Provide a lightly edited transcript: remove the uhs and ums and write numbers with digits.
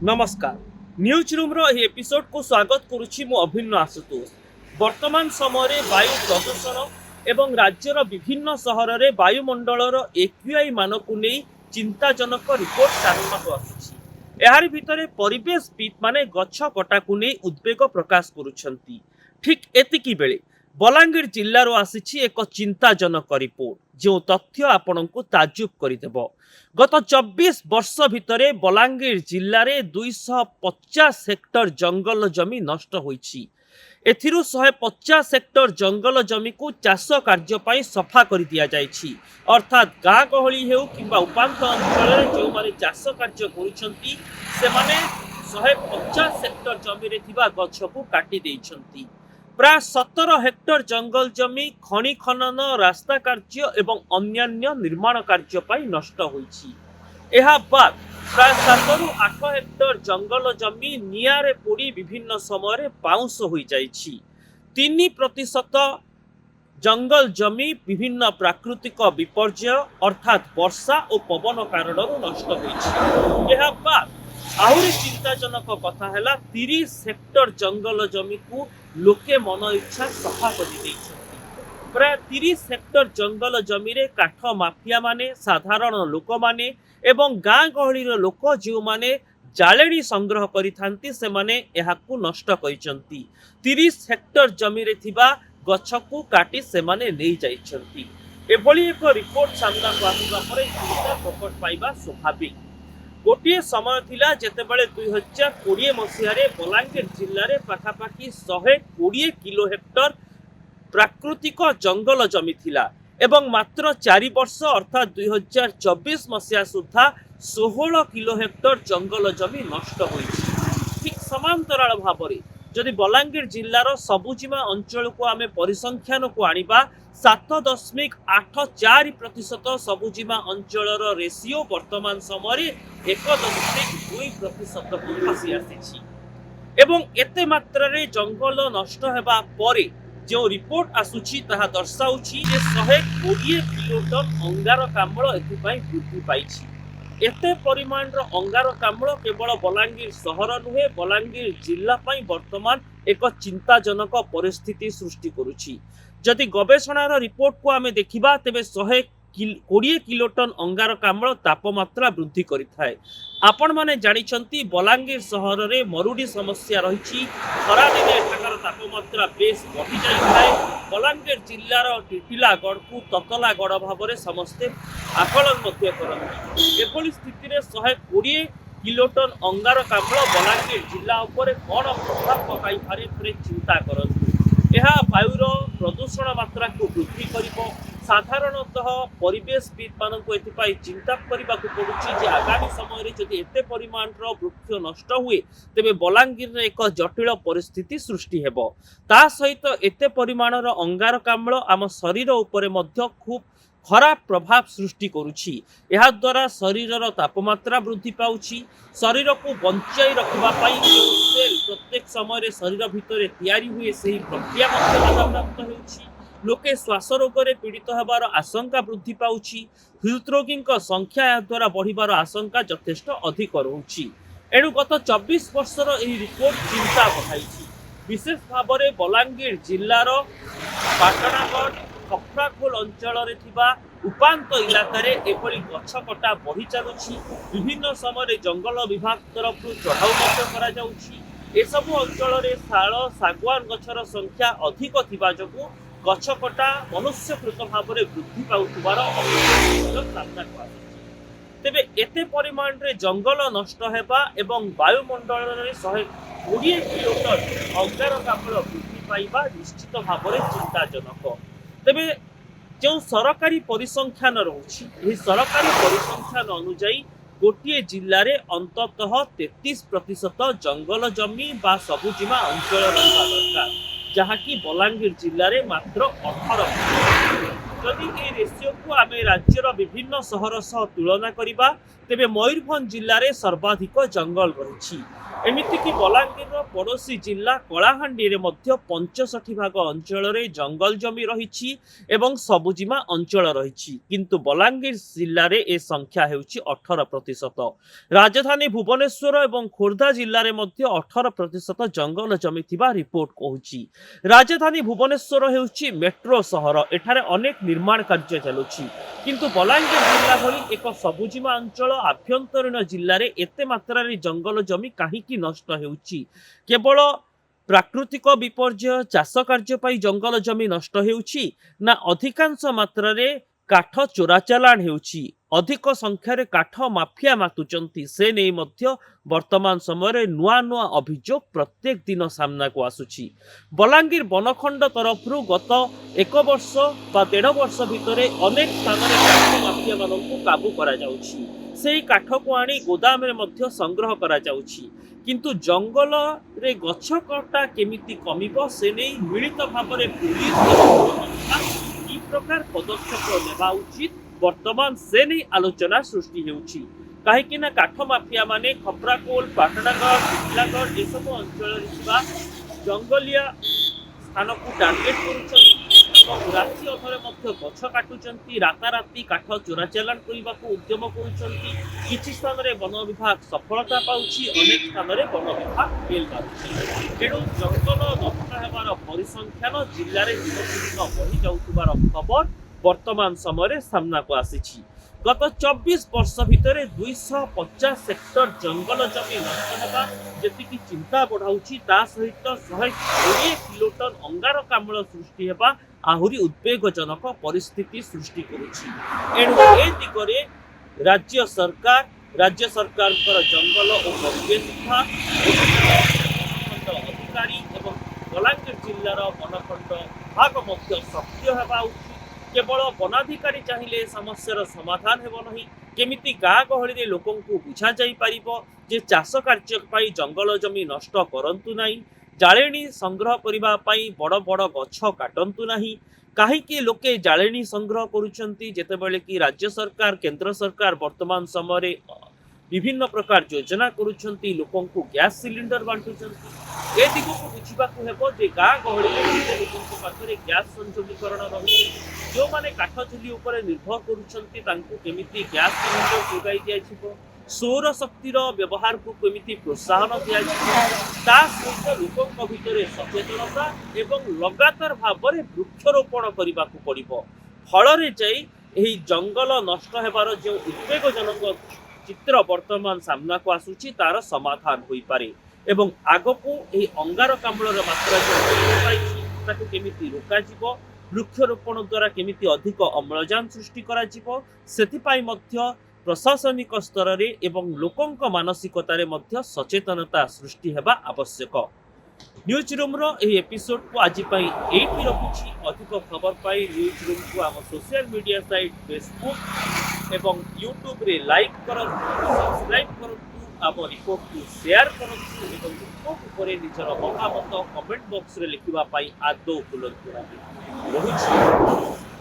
नमस्कार news room episode को स्वागत करुछि मु अभिन्न आशुतोष। वर्तमान समय वायु प्रदूषण एवं राज्यर विभिन्न सहर में वायुमंडलर एक्यूआई मान को नहीं चिंताजनक रिपोर्ट सामना आसुछि। एहार भितर परिवेशविद माने गछ कटा को नहीं उद्वेग प्रकाश करुछंती। ठीक एतिकी बेले बलांगीर जिल्लार आसी एक चिंताजनक रिपोर्ट जो तथ्य आपण को ताजुब करदेव। गत 24 वर्ष भितर बलांगीर जिल्ला रे 250 हेक्टर जंगल जमी नष्ट होईछि। एथिरु 150 हेक्टर जंगल जमी को चाष कार्य पई सफा कर दिया जाइछि। अर्थात गाँ गहली हेउ किंबा उपांत अंचल रे जो माने चाष कार्य करूछंती से माने 150 हेक्टर जमी रे थिबा गछ को काटी देइछंती। प्राय 17 हेक्टर जंगल जमी खनि खनन रास्ता कार्य एवं अन्यान्य निर्माण कार्य पई नष्ट होईछि। एहा बाद प्राय 7 रु 8 हेक्टर जंगल जमी नियारे पोड़ी विभिन्न समय रे पाउंस होई जाइछि। 3% जंगल जमी विभिन्न प्राकृतिक विपर्यय अर्थात वर्षा और पवन कारण नष्ट होईछि। एहा बाद आहुरी चिंताजनक कथा है 30 हेक्टर जंगल जमी को लोके मन इच्छा सफा कर प्राय 30 हेक्टर जंगल जमी रे काठ माफिया माने साधारण लोक माने एवं गाँ गहली लोक जो माने जालेनी संग्रह करिथांती से माने एहाकु नष्ट करिसंती। 30 हेक्टर जमी रे थिबा गछ को काटी से माने नै जाइछंती। एभली एक रिपोर्ट सामना को आसिबा परे चिंता प्रकट पाइबा स्वाभाविक। गोटे समय थिला जेतेबेले 2020 मसीह बलांगीर जिल्ला रे पाखापाखि 120 किलो हेक्टर प्राकृतिक जंगल जमी थिला एवं मात्र 4 वर्ष अर्थात 2024 मसीहा सुधा 16 किलो हेक्टर जंगल जमी नष्ट होईछि। ठीक समांतराल भाव में जदि बलांगीर जिल्लार सबुजिमा अंचल को आमे परिसंख्यान को आनिबा 7.84% सबुजिमा अंचलर रेशियो वर्तमान समय 1.2% को खसी आसी एवं एते मात्रा रे जंगल नष्ट हेबा परे जो रिपोर्ट आसुछि ताहा दर्शाउछि जे 120 किलोटन अंगारकाम्ल एथिपाई वृद्धि पाइछि। एते परिमाणर अंगारकाम्ल केवल बलांगीर सहर नुहे बलांगीर जिल्ला पाई वर्तमान एक चिंताजनक परिस्थिति सृष्टि करुछि। जदि गवेषणार रिपोर्ट को आमे देखिबा तेबे 120 किलोटन अंगारकाम्ल तापमात्रा वृद्धि करिथाय। आपण माने जानिछंती बलांगीर सहर रे मरुडी समस्या रहिछि। खरा दिने एठाकार तापमात्रा बेस बढ़ी जाइथाय। बलांगीर जिल्लार टिटिलागढ़ को ततलागढ़ भावरे समस्ते आकलन मध्य करନ୍ତି। एभली स्थिति रे 120 किलोटन अंगारकाम्ल बलांगीर जिल्ला उपरे कोन प्रभाव पकाई पारे थरे चिंता करନ୍ତୁ। यह वायुर प्रदूषण मात्रा को वृद्धि करिबो। साधारणतः परिवेशविद मानक एथिपाई चिंता करने को पड़ुछि जे आगामी समय रे जदि एते परिमाणर वृक्ष नष्ट हुए तेबे बलांगीर रे एक जटिल परिस्थिति सृष्टि हेबो। ता सहित एते परिमाणर अंगारकाम्ल आम शरीर उपरे मध्य खूब खराब प्रभाव सृष्टि करुछि। एहा द्वारा शरीरर तापमात्रा वृद्धि पाउछि। शरीर को बंचाई रखबा पाई सेल प्रत्येक समय रे शरीर भितर तैयारी हुए सही प्रक्रिया मध्य बाधाप्राप्त हेउछि। लोके श्वास रोग रे पीड़ित हेबार आशंका वृद्धि पाउछि। हृदरोगी संख्या या द्वारा बढ़िबार आशंका यथेष्ट अधिक रहुछि। एणु गत 24 वर्षर एही रिपोर्ट चिंता बढ़ाइछि। विशेष भाव में बलांगीर जिल्लार पाटणागढ़ खपराखोल अंचल रे थिबा उपांत इलाका रे एभली गछ कटा बढ़ी चलुछि। विभिन्न समय जंगल विभाग तरफ चढ़ाऊ मध्य करा जाउछि। एसबु अंचल रे शाल सागवान गछर संख्या अधिक थिबा जगु गछ कटा मनुष्यकृत भाव में वृद्धि पाउथिबार सामना को तेबे एते परिमाण रे जंगल नष्ट हेबा एवं वायुमंडल रे 120 किलोटन अंगारकाम्ल वृद्धि पाइबा निश्चित भाव में चिंताजनक। तेबे जो सरकारी परिसंख्यान रहुछि एही सरकारी परिसंख्यान अनुसार गोटे जिल्ला रे अंततः 33% जंगल जमी बा सबुजिमा अंचल रहिबा दरकार जहाँकि बलांगीर जिल्ला रे मात्र 18%। जदि ए रेशियो को आमे राज्यर विभिन्न सहर सह तुलना करिबा ତେବେ ମୟୂରଭଞ୍ଜ ଜିଲ୍ଲାରେ ସର୍ବାଧିକ ଜଙ୍ଗଲ ରହିଛି। ଏମିତିକି ବଲାଙ୍ଗୀରର ପଡ଼ୋଶୀ ଜିଲ୍ଲା କଳାହାଣ୍ଡିରେ ମଧ୍ୟ 65 ଭାଗ ଅଞ୍ଚଳରେ ଜଙ୍ଗଲ ଜମି ରହିଛି ଏବଂ ସବୁଜିମା ଅଞ୍ଚଳ ରହିଛି, କିନ୍ତୁ ବଲାଙ୍ଗୀର ଜିଲ୍ଲାରେ ଏ ସଂଖ୍ୟା ହେଉଛି 18%। ରାଜଧାନୀ ଭୁବନେଶ୍ୱର ଏବଂ ଖୋର୍ଦ୍ଧା ଜିଲ୍ଲାରେ ମଧ୍ୟ 18% ଜଙ୍ଗଲ ଜମି ଥିବା ରିପୋର୍ଟ କହୁଛି। ରାଜଧାନୀ ଭୁବନେଶ୍ୱର ହେଉଛି ମେଟ୍ରୋ ସହର, ଏଠାରେ ଅନେକ ନିର୍ମାଣ କାର୍ଯ୍ୟ ଚାଲୁଛି, କିନ୍ତୁ ବଲାଙ୍ଗୀର ଜିଲ୍ଲା ଭଳି ଏକ ସବୁଜିମା ଅଞ୍ଚଳ ଆଭ୍ୟନ୍ତରୀଣ ଜିଲ୍ଲାରେ ଏତେ ମାତ୍ରାରେ ଜଙ୍ଗଲ ଜମି କାହିଁକି ନଷ୍ଟ ହେଉଛି? କେବଳ ପ୍ରାକୃତିକ ବିପର୍ଯ୍ୟୟ, ଚାଷ କାର୍ଯ୍ୟ ପାଇଁ ଜଙ୍ଗଲ ଜମି ନଷ୍ଟ ହେଉଛି, ନା ଅଧିକାଂଶ ମାତ୍ରାରେ କାଠ ଚୋରାଚାଲାଣ ହେଉଛି? ଅଧିକ ସଂଖ୍ୟାରେ କାଠ ମାଫିଆ ମାତୁଛନ୍ତି, ସେ ନେଇ ମଧ୍ୟ ବର୍ତ୍ତମାନ ସମୟରେ ନୂଆ ନୂଆ ଅଭିଯୋଗ ପ୍ରତ୍ୟେକ ଦିନ ସାମ୍ନାକୁ ଆସୁଛି। ବଲାଙ୍ଗୀର ବନଖଣ୍ଡ ତରଫରୁ ଗତ 1 ବର୍ଷ ବା 1.5 ବର୍ଷ ଭିତରେ ଅନେକ ସ୍ଥାନରେ କାଠ ମାଫିଆମାନଙ୍କୁ କାବୁ କରାଯାଉଛି। ସେହି କାଠକୁ ଆଣି ଗୋଦାମରେ ମଧ୍ୟ ସଂଗ୍ରହ କରାଯାଉଛି, କିନ୍ତୁ ଜଙ୍ଗଲରେ ଗଛ କଟା କେମିତି କମିବ ସେ ନେଇ ମିଳିତ ଭାବରେ ପୁଲିସ କି ପ୍ରକାର ପଦକ୍ଷେପ ନେବା ଉଚିତ, ବର୍ତ୍ତମାନ ସେ ନେଇ ଆଲୋଚନା ସୃଷ୍ଟି ହେଉଛି। କାହିଁକି ନା କାଠ ମାଫିଆ ମାନେ ଖପ୍ରାକୋଲ, ପାଟଣାଗଡ଼, ଟିଟିଲାଗଡ଼ ଏସବୁ ଅଞ୍ଚଳରେ ଥିବା ଜଙ୍ଗଲିଆ ସ୍ଥାନକୁ ଟାର୍ଗେଟ କରୁଛନ୍ତି ଏବଂ ରାତି ଅଧରେ ମଧ୍ୟ ଗଛ କାଟୁଛନ୍ତି, ରାତାରାତି କାଠ ଚୋରାଚାଲାଣ କରିବାକୁ ଉଦ୍ୟମ କରୁଛନ୍ତି। କିଛି ସ୍ଥାନରେ ବନ ବିଭାଗ ସଫଳତା ପାଉଛି, ଅନେକ ସ୍ଥାନରେ ବନ ବିଭାଗ ଫେଲ୍ ମାରୁଛି। ତେଣୁ ଜଙ୍ଗଲ ନଷ୍ଟ ହେବାର ପରିସଂଖ୍ୟାନ ଜିଲ୍ଲାରେ ଦିନକୁ ଦିନ ବଢ଼ି ଯାଉଥିବାର ଖବର ବର୍ତ୍ତମାନ ସମୟରେ ସାମ୍ନାକୁ ଆସିଛି। ଗତ 24 ବର୍ଷ ଭିତରେ 250 ହେକ୍ଟର ଜଙ୍ଗଲ ଜମି ନଷ୍ଟ ହେବା ଯେତିକି ଚିନ୍ତା ବଢ଼ାଉଛି, ତା ସହିତ 120 କିଲୋଟନ ଅଙ୍ଗାରକାମ୍ଳ ସୃଷ୍ଟି ହେବା ଆହୁରି ଉଦ୍ବେଗଜନକ ପରିସ୍ଥିତି ସୃଷ୍ଟି କରୁଛି। ଏଣୁ ଏ ଦିଗରେ ରାଜ୍ୟ ସରକାରଙ୍କର ଜଙ୍ଗଲ ଓ ପରିବେଶ ବିଭାଗ, ବନଖଣ୍ଡ ଅଧିକାରୀ ଏବଂ ବଲାଙ୍ଗୀର ଜିଲ୍ଲାର ବନଖଣ୍ଡ ବିଭାଗ ମଧ୍ୟ ସକ୍ରିୟ ହେବା ଉଚିତ। କେବଳ ବନାଧିକାରୀ ଚାହିଁଲେ ଏ ସମସ୍ୟାର ସମାଧାନ ହେବ ନାହିଁ। କେମିତି ଗାଁ ଗହଳିରେ ଲୋକଙ୍କୁ ବୁଝାଯାଇପାରିବ ଯେ ଚାଷ କାର୍ଯ୍ୟ ପାଇଁ ଜଙ୍ଗଲ ଜମି ନଷ୍ଟ କରନ୍ତୁ ନାହିଁ, ଜାଳେଣୀ ସଂଗ୍ରହ କରିବା ପାଇଁ ବଡ଼ ବଡ଼ ଗଛ କାଟନ୍ତୁ ନାହିଁ। କାହିଁକି ଲୋକେ ଜାଳେଣୀ ସଂଗ୍ରହ କରୁଛନ୍ତି, ଯେତେବେଳେ କି ରାଜ୍ୟ ସରକାର, କେନ୍ଦ୍ର ସରକାର ବର୍ତ୍ତମାନ ସମୟରେ ବିଭିନ୍ନ ପ୍ରକାର ଯୋଜନା କରୁଛନ୍ତି, ଲୋକଙ୍କୁ ଗ୍ୟାସ୍ ସିଲିଣ୍ଡର ବାଣ୍ଟୁଛନ୍ତି। ଏ ଦିଗକୁ ବୁଝିବାକୁ ହେବ ଯେ ଗାଁ ଗହଳିରେ ଲୋକଙ୍କ ପାଖରେ ଗ୍ୟାସ୍ ସଂଯୋଗୀକରଣ ରହିଛି। ଯେଉଁମାନେ କାଠ ଚୁଲି ଉପରେ ନିର୍ଭର କରୁଛନ୍ତି ତାଙ୍କୁ କେମିତି ଗ୍ୟାସ୍ ସିଲିଣ୍ଡର ଯୋଗାଇ ଦିଆଯିବ, ସୌର ଶକ୍ତିର ବ୍ୟବହାରକୁ କେମିତି ପ୍ରୋତ୍ସାହନ ଦିଆଯିବ, ତା ସହିତ ଲୋକଙ୍କ ଭିତରେ ସଚେତନତା ଏବଂ ଲଗାତାର ଭାବରେ ବୃକ୍ଷରୋପଣ କରିବାକୁ ପଡ଼ିବ। ଫଳରେ ଯାଇ ଏହି ଜଙ୍ଗଲ ନଷ୍ଟ ହେବାର ଯେଉଁ ଉଦ୍ବେଗଜନକ ଚିତ୍ର ବର୍ତ୍ତମାନ ସାମ୍ନାକୁ ଆସୁଛି ତାର ସମାଧାନ ହୋଇପାରେ ଏବଂ ଆଗକୁ ଏହି ଅଙ୍ଗାରକାମ୍ଳର ମାତ୍ରା ଯେଉଁ ବୃଦ୍ଧି ପାଇଛି ତାକୁ କେମିତି ରୋକାଯିବ, ବୃକ୍ଷରୋପଣ ଦ୍ୱାରା କେମିତି ଅଧିକ ଅମ୍ଳଜାନ ସୃଷ୍ଟି କରାଯିବ, ସେଥିପାଇଁ ମଧ୍ୟ ପ୍ରଶାସନିକ ସ୍ତରରେ ଏବଂ ଲୋକଙ୍କ ମାନସିକତାରେ ମଧ୍ୟ ସଚେତନତା ସୃଷ୍ଟି ହେବା ଆବଶ୍ୟକ। ନ୍ୟୁଜ୍ ରୁମ୍ର ଏହି ଏପିସୋଡକୁ ଆଜି ପାଇଁ ଏଇଠି ରଖୁଛି। ଅଧିକ ଖବର ପାଇଁ ନ୍ୟୁଜ୍ ରୁମ୍କୁ ଆମ ସୋସିଆଲ ମିଡ଼ିଆ ସାଇଟ୍ ଫେସବୁକ୍ ଏବଂ ୟୁଟ୍ୟୁବରେ ଲାଇକ୍ କରନ୍ତୁ, ସବସ୍କ୍ରାଇବ୍ କରନ୍ତୁ, ଆମ ରିପୋର୍ଟକୁ ସେୟାର କରନ୍ତୁ ଏବଂ ରିପୋର୍ଟ ଉପରେ ନିଜର ମତାମତ କମେଣ୍ଟ ବକ୍ସରେ ଲେଖିବା ପାଇଁ ଆଦୌ ଭୁଲନ୍ତୁ ନାହିଁ। ରହୁଛି।